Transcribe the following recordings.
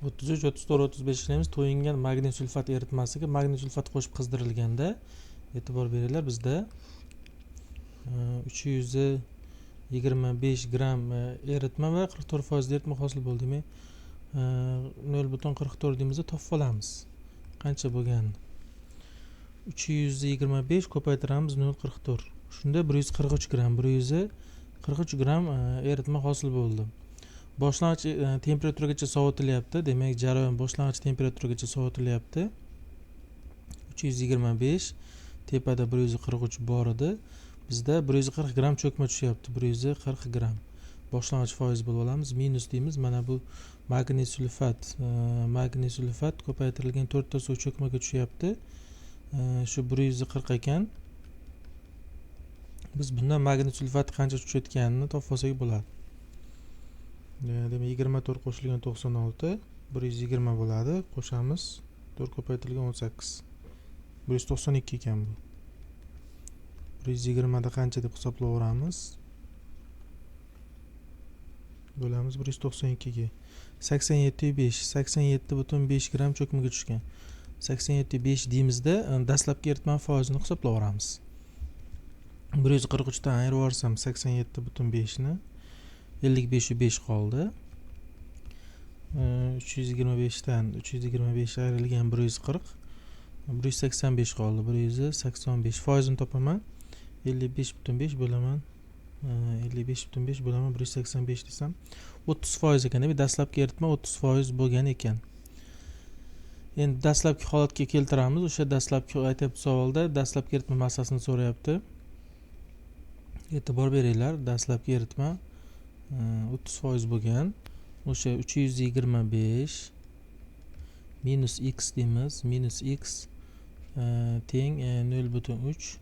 33, 34, 35 ishlaymiz. To'yingan magniy sulfat eritmasiga magniy sulfat qo'shib qizdirilganda e'tibor beringlar, bizda 325 gram eritma va 44% eritma hosil bo'ldi. Demak, 0.44 deymizda topib olamiz. Qancha bo'lganini? 325 ko'paytiramiz 0.44. Shunda 143 gram, 143 gram eritma hosil bo'ldi. Boshlang'ich temperaturagacha sovutilyapti. Demak, jarayon boshlang'ich temperaturagacha sovutilyapti. 325, tepada 143 bor edi. Bizda 140 gram cho'kma tushyapti. 140 gram. Boshlang'ich foiz bo'lib olamiz. Minus deymiz. Mana bu magniy sulfat ko'paytirilgan 4 ta suv cho'kmaga tushyapti. Shu 140 ekan. Biz bundan magniy sulfat qancha tushayotganini topib olsak bo'ladi. Demak, 24 qo'shilgan 96 120 bo'ladi. Qo'shamiz. 4 ko'paytirilgan 18. 192 ekan bu. 120 da qancha deb hisoblayveramiz? Bo'lamiz 192 ga. 87,5. 87,5 gram cho'kmaga tushgan. 87,5 deymizda dastlabki eritma foizini hisoblayveramiz. 143 dan ayirib yuborsam 87,5 ni 55,5 qoldi. 325 dan 325 ayrilgan 140 185 qoldi. 185 foizini topaman. 55,5 bo'laman 55,5 bo'laman 185 desam 30% ekan. Demak, dastlabki eritma 30% bo'lgan ekan. Endi dastlabki holatga keltiramiz. O'sha dastlabki aytyapti savolda, dastlabki eritma massasini so'rayapti. E'tibor beringlar, dastlabki eritma 30% bo'lgan. O'sha 325 minus x deymiz. Minus x teng 0,3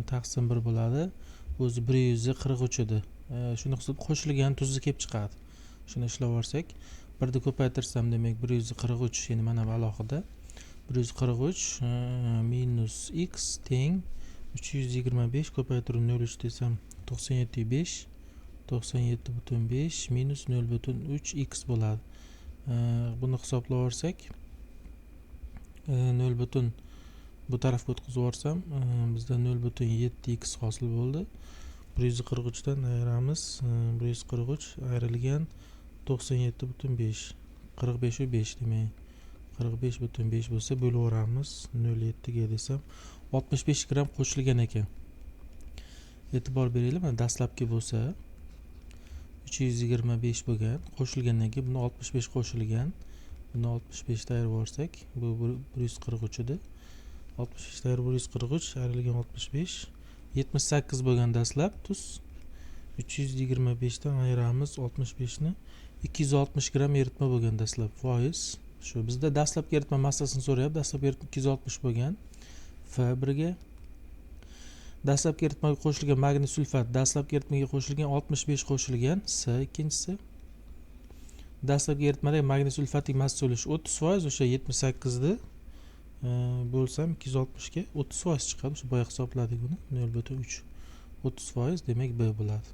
taqsim 1 bo'ladi. O'zi 143 edi. Shuni hisob qo'shilgan tuzni kelib chiqadi. Shuni ishlab olsak, 1 ni ko'paytirsam, demak 143, ya'ni mana bu alohida 143 minus x teng 325 ko'paytirib 0,3 desam 97,5 97,5 minus 0,3 x bo'ladi. Buni hisoblab olsak 0, bu tarafga o'tkazib yuborsam bizda 0,7 x hosil bo'ldi. 143 dan ayiramiz. 143 ayrilgan 97,5 45,5 demak 45,5 bo'lsa bo'laveramiz 0,7 ga desam 65 gram qo'shilgan ekan. E'tibor beringlar, mana dastlabki bo'lsa 325 bo'lgan, qo'shilgandan keyin buni 65 qo'shilgan. Buni 65 dan ayirib yuborsak, bu 143 edi. 65 dan ayirib 143 ayrilgan 65 78 bo'lgan dastlab tuz. 325 dan ayiramiz 65 ni 260 gram eritma bo'lgan dastlab foiz. Shu bizda dastlabki eritma massasini so'rayapti. Dastlabki eritma 260 bo'lgan. F1 ga dastlabki eritmaga qo'shilgan magniy sulfat, dastlabki eritmaga qo'shilgan 65 qo'shilgan S ikkinchisi. Dastlabki eritmadagi magniy sulfatning massa ulushi 30%, o'sha 78 ni bo'lsam 260 ga 30% chiqadi. O'sha boya hisobladik buni. 0,3 30%, demak B bo'ladi.